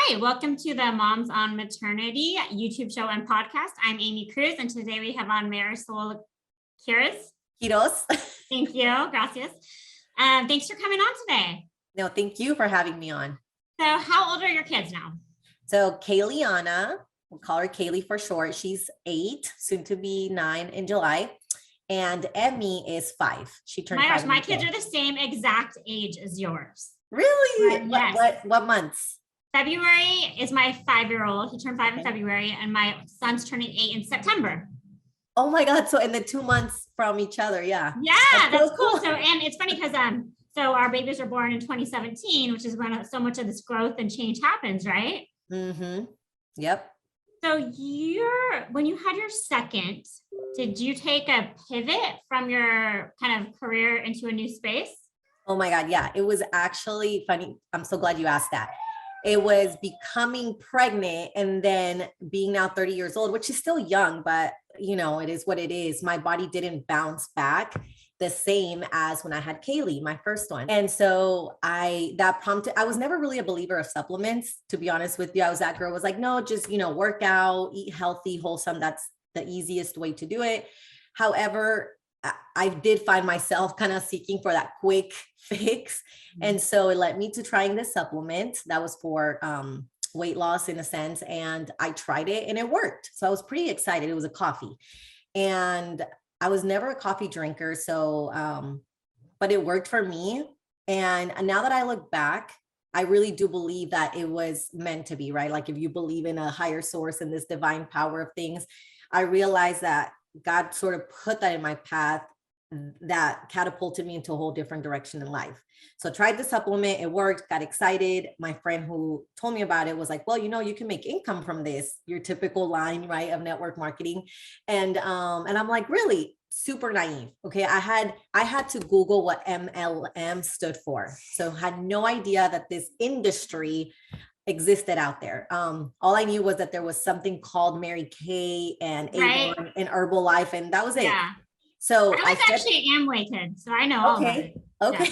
Hi, welcome to the Moms on Maternity YouTube show and podcast. I'm Aimee Cruz, and today we have on Marisol Quiroz. Thank you. Gracias. Thanks for coming on today. No, thank you for having me on. So how old are your kids now? So Kayliana, we'll call her Kaylee for short. She's 8, soon to be 9 in July. And Aimee is 5. She turned 5. My kids are the same exact age as yours. Really? Yes. What months? February is my 5-year-old. He turned 5 in February, and my son's turning 8 in September. Oh my God. So in the 2 months from each other. Yeah. Yeah, that's cool. So, and it's funny because so our babies were born in 2017, which is when so much of this growth and change happens, right? Mm-hmm. Yep. So when you had your second, did you take a pivot from your kind of career into a new space? Oh my God. Yeah. It was actually funny. I'm so glad you asked that. It was becoming pregnant and then being now 30 years old, which is still young, but you know, it is what it is. My body didn't bounce back the same as when I had Kaylee, my first one. And so I was never really a believer of supplements, to be honest with you. I was that girl was like, no, just, work out, eat healthy, wholesome. That's the easiest way to do it. However, I did find myself kind of seeking for that quick fix. And so it led me to trying this supplement that was for weight loss in a sense. And I tried it and it worked. So I was pretty excited. It was a coffee. And I was never a coffee drinker. So, but it worked for me. And now that I look back, I really do believe that it was meant to be, right? Like if you believe in a higher source and this divine power of things, I realized that God sort of put that in my path that catapulted me into a whole different direction in life. So I tried the supplement, it worked, got excited. My friend who told me about it was like, well, you can make income from this, your typical line, right, of network marketing. And I'm like, really? Super naive. Okay. I had to Google what MLM stood for. So had no idea that this industry existed out there. All I knew was that there was something called Mary Kay and Avon and Herbalife, and that was it. Yeah. So I was actually Amway kid, so I know all about it. Okay.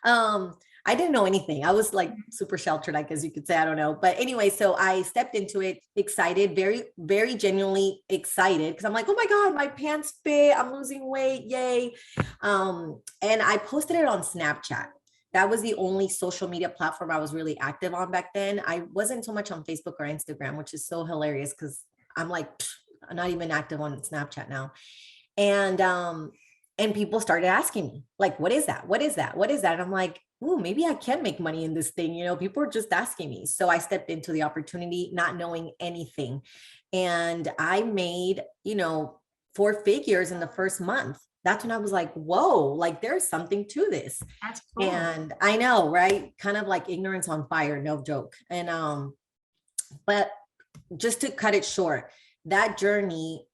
Yeah. I didn't know anything. I was like super sheltered, I guess you could say. I don't know. But anyway, so I stepped into it excited, very, very genuinely excited because I'm like, oh my God, my pants fit. I'm losing weight. Yay. And I posted it on Snapchat. That was the only social media platform I was really active on back then. I wasn't so much on Facebook or Instagram, which is so hilarious because I'm like, I'm not even active on Snapchat now. And people started asking me like, what is that? What is that? What is that? And I'm like, oh, maybe I can make money in this thing. People are just asking me. So I stepped into the opportunity, not knowing anything. And I made, 4 figures in the first month. That's when I was like, whoa, like there's something to this. That's cool. And I know, right? Kind of like ignorance on fire, no joke. And, but just to cut it short, that journey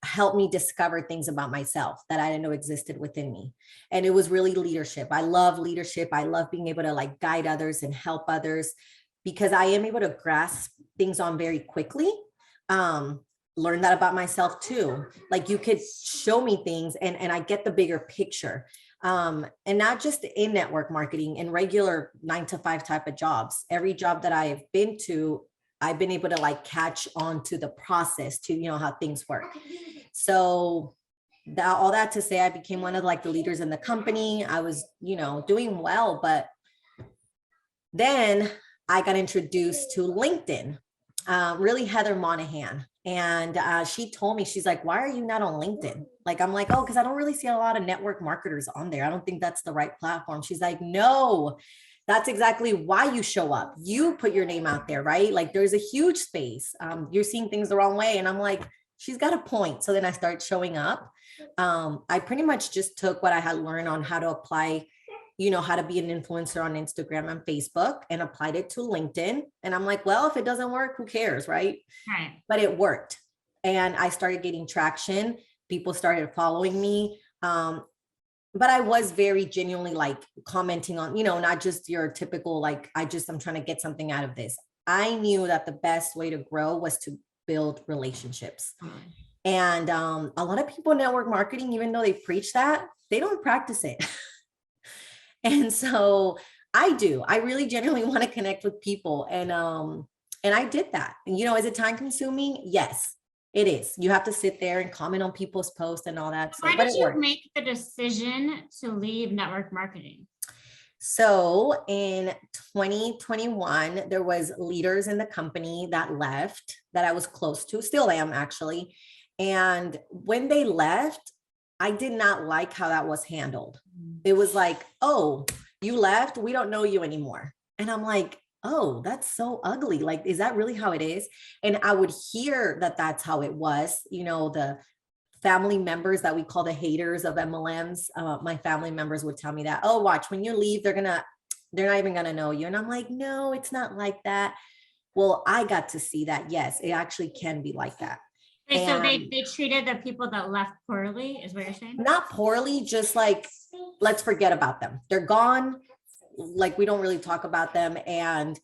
helped me discover things about myself that I didn't know existed within me. And it was really leadership. I love leadership. I love being able to like guide others and help others because I am able to grasp things on very quickly. Learn that about myself too. Like you could show me things and I get the bigger picture. And not just in network marketing, in regular 9-to-5 type of jobs. Every job that I've been to, I've been able to like catch on to the process to, how things work. So all that to say, I became one of like the leaders in the company. I was, doing well, but then I got introduced to LinkedIn, really Heather Monahan. And she told me, she's like, why are you not on LinkedIn? Like, I'm like, oh, because I don't really see a lot of network marketers on there. I don't think that's the right platform. She's like, no, that's exactly why you show up. You put your name out there, right? Like there's a huge space. You're seeing things the wrong way. And I'm like, she's got a point. So then I started showing up. I pretty much just took what I had learned on how to apply, how to be an influencer on Instagram and Facebook and applied it to LinkedIn. And I'm like, well, if it doesn't work, who cares, right? Right. But it worked. And I started getting traction. People started following me. But I was very genuinely like commenting on, not just your typical, like, I'm trying to get something out of this. I knew that the best way to grow was to build relationships. And a lot of people in network marketing, even though they preach that, they don't practice it. And so I do. I really genuinely want to connect with people. And I did that. And, you know, is it time consuming? Yes, it is. You have to sit there and comment on people's posts and all that. So, Why but did it you worked. make the decision to leave network marketing? So in 2021, there was leaders in the company that left that I was close to, still am actually. And when they left, I did not like how that was handled. It was like, oh, you left, we don't know you anymore. And I'm like, oh, that's so ugly. Like, is that really how it is? And I would hear that that's how it was, you know, the family members that we call the haters of MLMs. My family members would tell me that, oh, watch, when you leave, they're not even gonna know you. And I'm like, no, it's not like that. Well, I got to see that. Yes, it actually can be like that. Okay, so And they treated the people that left poorly, is what you're saying? not poorly, just like, let's forget about them. They're gone. Like, we don't really talk about them. And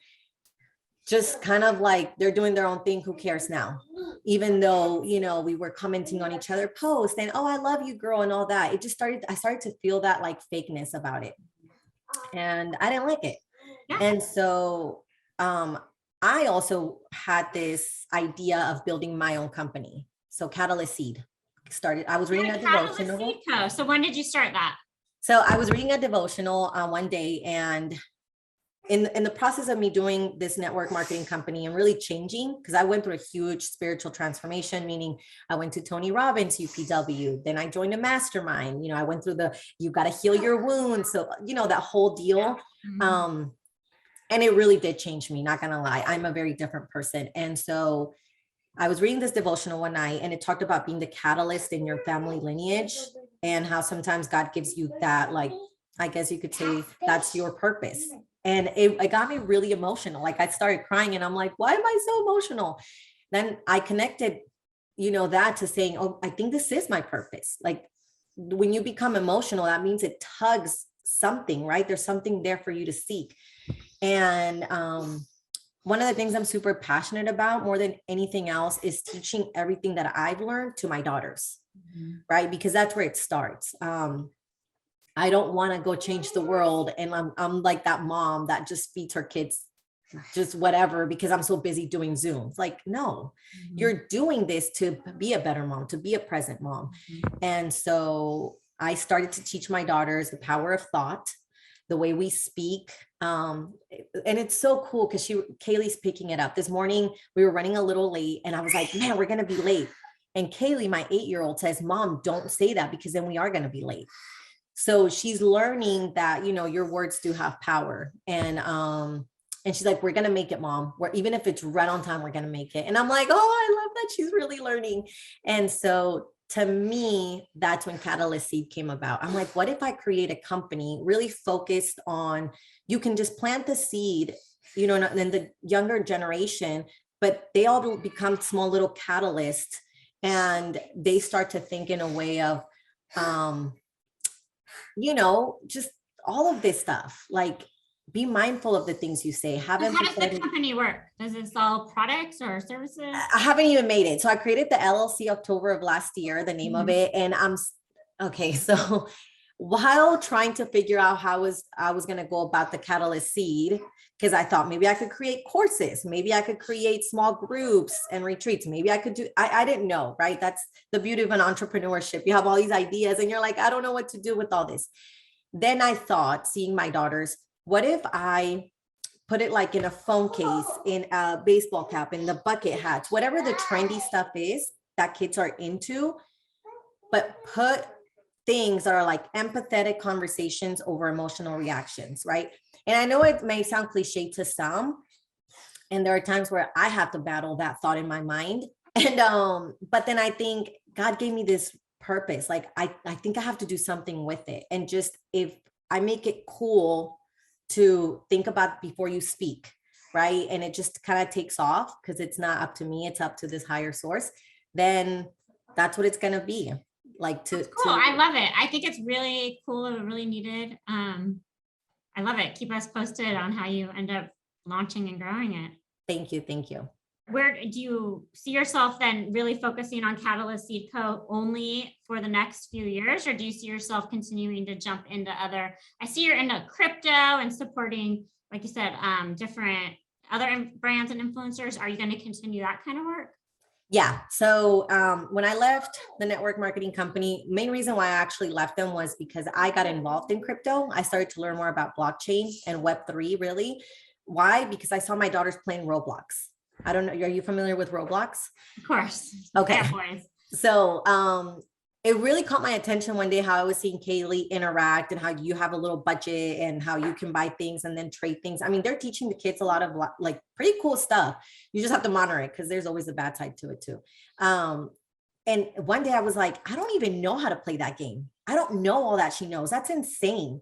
just kind of like, they're doing their own thing. Who cares now? Even though, you know, we were commenting on each other posts and, oh, I love you, girl, and all that. It just I started to feel that like fakeness about it. And I didn't like it. Yeah. And so I also had this idea of building my own company. So Catalyst Seed started. I was reading a devotional. So when did you start that? So I was reading a devotional one day, and in the process of me doing this network marketing company and really changing, because I went through a huge spiritual transformation, meaning I went to Tony Robbins, UPW, then I joined a mastermind. You know, I went through you got to heal your wounds. So, you know, that whole deal. Mm-hmm. And it really did change me, not gonna lie. I'm a very different person. And so I was reading this devotional one night, and it talked about being the catalyst in your family lineage and how sometimes God gives you that, like, I guess you could say that's your purpose. And it got me really emotional. Like, I started crying and I'm like, why am I so emotional? Then I connected, you know, that to saying, oh, I think this is my purpose. Like, when you become emotional, that means it tugs something, right? There's something there for you to seek. And one of the things I'm super passionate about more than anything else is teaching everything that I've learned to my daughters, right? Because that's where it starts. I don't want to go change the world. And I'm like that mom that just feeds her kids just whatever because I'm so busy doing Zooms. Like, no, you're doing this to be a better mom, to be a present mom. And so I started to teach my daughters the power of thought, the way we speak. And it's so cool because Kaylee's picking it up. This morning, we were running a little late and I was like, man, we're going to be late. And Kaylee, my 8-year-old, says, Mom, don't say that because then we are going to be late. So she's learning that, you know, your words do have power. And she's like, we're going to make it, Mom. Even if it's right on time, we're going to make it. And I'm like, oh, I love that she's really learning. And so to me, that's when Catalyst Seed came about. I'm like, what if I create a company really focused on, you can just plant the seed, you know, and the younger generation, but they all become small little catalysts and they start to think in a way of, you know, just all of this stuff. Like, be mindful of the things you say. How does the company work? Does it sell products or services? I haven't even made it. So I created the LLC October of last year, the name of it. And okay. So while trying to figure out how I was going to go about the Catalyst Seed, because I thought maybe I could create courses, maybe I could create small groups and retreats. Maybe I could do, I didn't know, right? That's the beauty of an entrepreneurship. You have all these ideas and you're like, I don't know what to do with all this. Then I thought, seeing my daughters, what if I put it like in a phone case, in a baseball cap, in the bucket hats, whatever the trendy stuff is that kids are into, but put things that are like empathetic conversations over emotional reactions, right? And I know it may sound cliche to some, and there are times where I have to battle that thought in my mind. And but then I think God gave me this purpose. Like, I think I have to do something with it. And just, if I make it cool to think about before you speak, right? And it just kind of takes off because it's not up to me, it's up to this higher source, then that's what it's going to be. Like, cool. I love it. I think it's really cool and really needed. I love it. Keep us posted on how you end up launching and growing it. Thank you. Thank you. where do you see yourself then really focusing on Catalyst Seed Co. only for the next few years, or do you see yourself continuing to jump into other, I see you're into crypto and supporting, like you said, different other brands and influencers. Are you going to continue that kind of work? Yeah. So when I left the network marketing company, main reason why I actually left them was because I got involved in crypto. I started to learn more about blockchain and Web3 really. Why? Because I saw my daughters playing Roblox. I don't know. Are you familiar with Roblox? Of course. Okay. Yeah, boys. So it really caught my attention one day how I was seeing Kaylee interact and how you have a little budget and how you can buy things and then trade things. I mean, they're teaching the kids a lot of like pretty cool stuff. You just have to monitor it because there's always a bad side to it too. And one day I was like, I don't even know how to play that game. I don't know all that she knows. That's insane.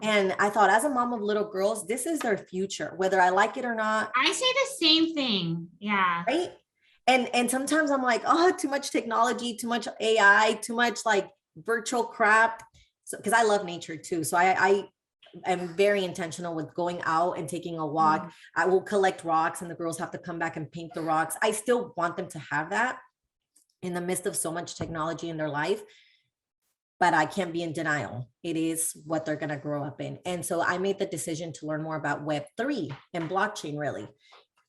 And I thought, as a mom of little girls, this is their future, whether I like it or not. I say the same thing. Yeah. Right. And sometimes I'm like, oh, too much technology, too much AI, too much like virtual crap. So, because I love nature too. So I am very intentional with going out and taking a walk. I will collect rocks and the girls have to come back and paint the rocks. I still want them to have that in the midst of so much technology in their life, but I can't be in denial. It is what they're going to grow up in. And so I made the decision to learn more about Web3 and blockchain really.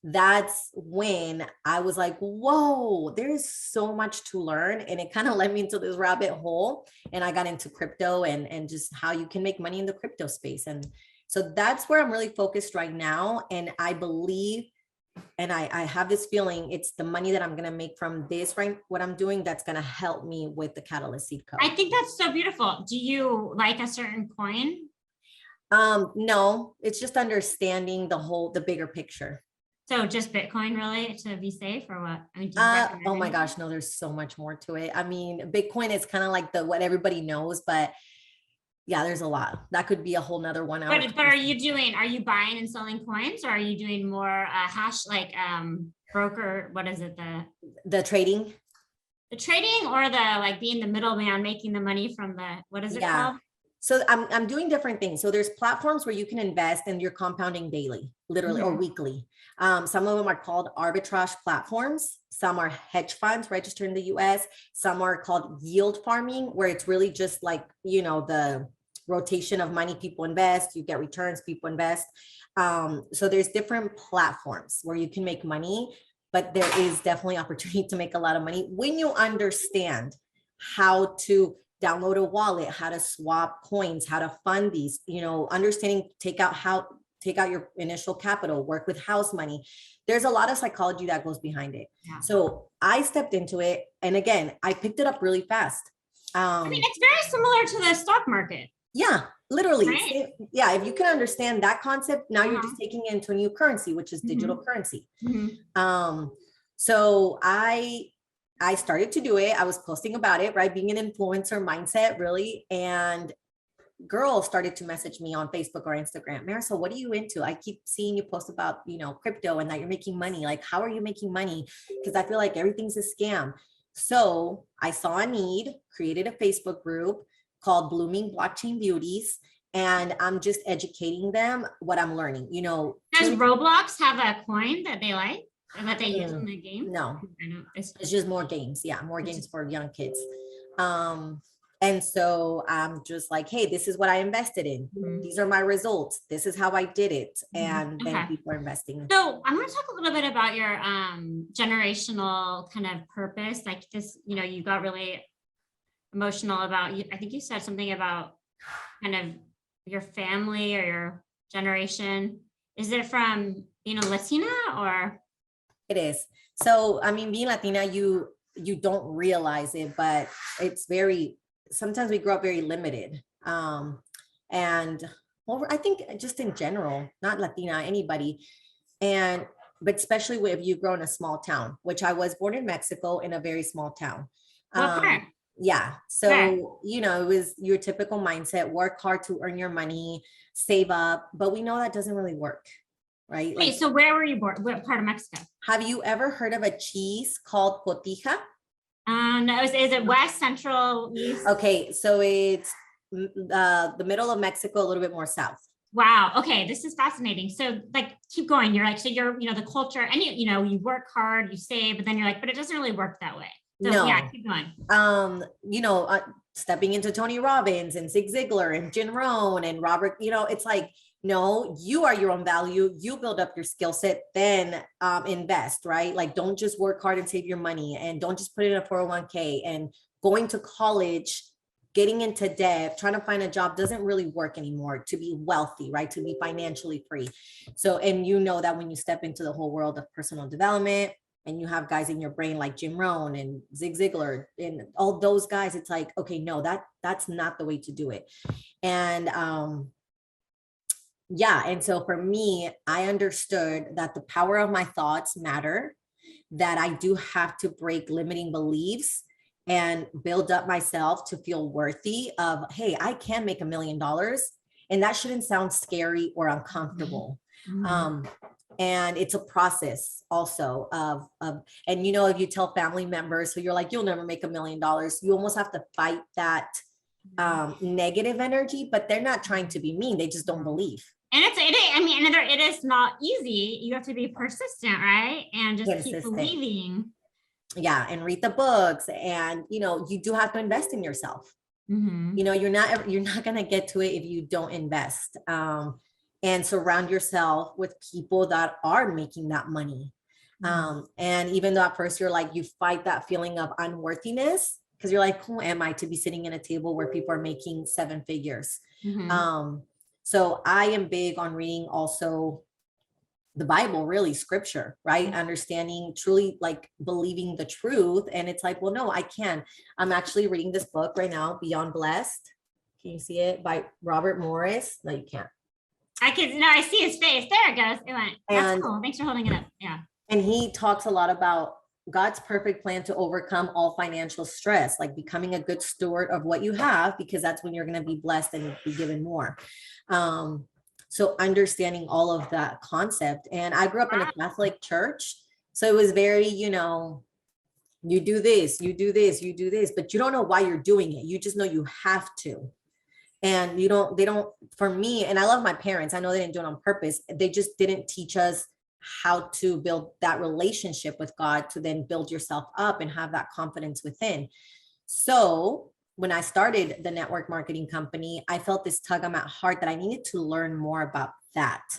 That's when I was like, whoa, there is so much to learn. And it kind of led me into this rabbit hole. And I got into crypto and just how you can make money in the crypto space. And so that's where I'm really focused right now. And I believe, and I have this feeling, it's the money that I'm going to make from this, right? What I'm doing, that's going to help me with the Catalyst Seed Co. I think that's so beautiful. Do you like a certain coin? No, it's just understanding the bigger picture. So just Bitcoin really to be safe or what? I mean, oh my gosh, no, there's so much more to it. I mean, Bitcoin is kind of like what everybody knows, but yeah, there's a lot. That could be a whole nother 1 hour. But are you buying and selling coins, or are you doing more hash like broker? What is it? The trading? The trading or the like being the middleman, making the money from what is it called? So I'm doing different things. So there's platforms where you can invest and you're compounding daily, literally, or weekly. Some of them are called arbitrage platforms. Some are hedge funds registered in the US. Some are called yield farming, where it's really just like, the rotation of money. People invest, you get returns, people invest. So there's different platforms where you can make money, but there is definitely opportunity to make a lot of money when you understand how to download a wallet, how to swap coins, how to fund these, understanding, take out your initial capital, work with house money. There's a lot of psychology that goes behind it. Yeah. So I stepped into it. And again, I picked it up really fast. I mean, it's very similar to the stock market. Yeah, literally. Right? Yeah. If you can understand that concept, now you're just taking it into a new currency, which is digital currency. So I started to do it. I was posting about it, right? Being an influencer mindset, really. And girls started to message me on Facebook or Instagram. Marisol, what are you into? I keep seeing you post about, crypto and that you're making money. Like, how are you making money? Because I feel like everything's a scam. So I saw a need, created a Facebook group called Blooming Blockchain Beauties. And I'm just educating them what I'm learning. Does Roblox have a coin that they like? And that they use in the game? No, it's just more games. Yeah, more games for young kids. And so I'm just like, hey, this is what I invested in. These are my results. This is how I did it. And then people are investing. So I want to talk a little bit about your generational kind of purpose. Like this, you got really emotional about, I think you said something about kind of your family or your generation. Is it from being a Latina or? It is. So, I mean, being Latina, you don't realize it, but it's sometimes we grow up very limited. And well, I think just in general, not Latina, anybody. But especially if you grow in a small town, which I was born in Mexico in a very small town. Yeah. So, it was your typical mindset, work hard to earn your money, save up, but we know that doesn't really work. Right? Wait, so where were you born? What part of Mexico? Have you ever heard of a cheese called cotija? No, is it west, central, east? Okay, so it's the middle of Mexico, a little bit more south. Wow. Okay. This is fascinating. So like, keep going. You're like, so you're, the culture and you work hard, you save, but then you're like, but it doesn't really work that way. So yeah, No. keep going. You know, stepping into Tony Robbins and Zig Ziglar and Jim Rohn and Robert, it's like, no, you are your own value. You build up your skill set, then invest, right? Like, don't just work hard and save your money, and don't just put it in a 401k, and going to college, getting into debt, trying to find a job doesn't really work anymore to be wealthy, right? To be financially free. So, and you know that when you step into the whole world of personal development, and you have guys in your brain like Jim Rohn and Zig Ziglar and all those guys, it's like, okay, no, that's not the way to do it. And yeah, and so for me, I understood that the power of my thoughts matter, that I do have to break limiting beliefs and build up myself to feel worthy of, hey, I can make $1 million, and that shouldn't sound scary or uncomfortable. Mhm. And it's a process also of and if you tell family members, so you're like, you'll never make $1 million, you almost have to fight that negative energy, but they're not trying to be mean, they just don't believe. And it is not easy. You have to be persistent, right? And just keep believing. Yeah, and read the books, and you do have to invest in yourself. Mm-hmm. You're not going to get to it if you don't invest. And surround yourself with people that are making that money. And even though at first you're like, you fight that feeling of unworthiness, because you're like, who am I to be sitting in a table where people are making 7 figures? Mm-hmm. So I am big on reading also the Bible, really scripture, right? Mm-hmm. Understanding, truly like believing the truth. And it's like, well, no, I can. I'm actually reading this book right now, Beyond Blessed. Can you see it? By Robert Morris? No, you can't. I see his face. There it goes. It went. That's cool. Thanks for holding it up. Yeah. And he talks a lot about God's perfect plan to overcome all financial stress, like becoming a good steward of what you have, because that's when you're going to be blessed and be given more. So understanding all of that concept. And I grew up in a Catholic church. So it was very, you do this, you do this, you do this, but you don't know why you're doing it. You just know you have to. And they don't, for me, and I love my parents, I know they didn't do it on purpose. They just didn't teach us how to build that relationship with God to then build yourself up and have that confidence within. So when I started the network marketing company, I felt this tug on my heart that I needed to learn more about that.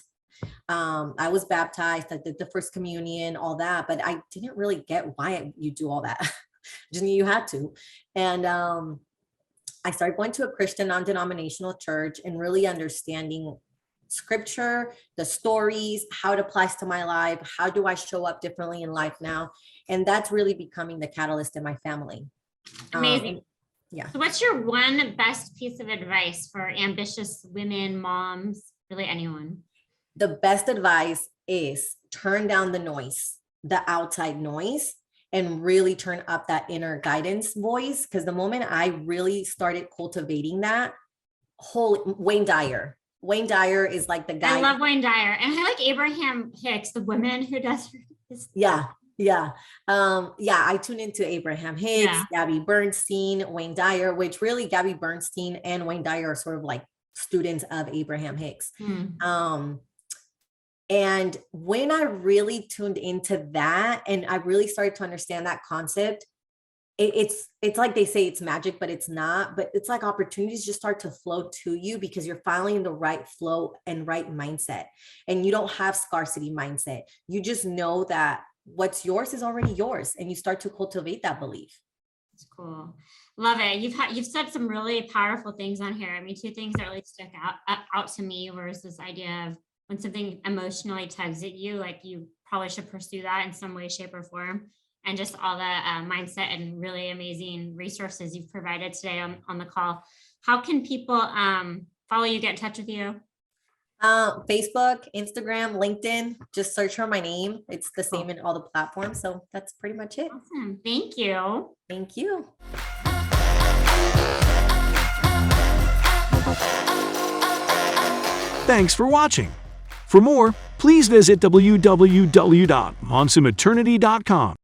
I was baptized, I did the first communion, all that, but I didn't really get why you do all that. Just knew you had to. And I started going to a Christian non-denominational church and really understanding scripture, the stories, how it applies to my life, how do I show up differently in life now? And that's really becoming the catalyst in my family. Amazing. Yeah. So what's your one best piece of advice for ambitious women, moms, really anyone? The best advice is turn down the noise, the outside noise, and really turn up that inner guidance voice. Because the moment I really started cultivating that, Wayne Dyer is like the guy. I love Wayne Dyer, and I like Abraham Hicks, the woman who does his. Yeah. I tune into Abraham Hicks, Gabby Bernstein, Wayne Dyer, which really Gabby Bernstein and Wayne Dyer are sort of like students of Abraham Hicks. And when I really tuned into that and I really started to understand that concept, it's like they say it's magic, but it's not. But it's like opportunities just start to flow to you because you're finally in the right flow and right mindset. And you don't have scarcity mindset. You just know that what's yours is already yours, and you start to cultivate that belief. That's cool. Love it. You've said some really powerful things on here. I mean, 2 things that really stuck out to me was this idea of when something emotionally tugs at you, like you probably should pursue that in some way, shape, or form. And just all the mindset and really amazing resources you've provided today on the call. How can people follow you, get in touch with you? Facebook, Instagram, LinkedIn, just search for my name. It's the same in all the platforms. So that's pretty much it. Awesome. Thank you. Thank you. Thanks for watching. For more, please visit www.monsumaternity.com.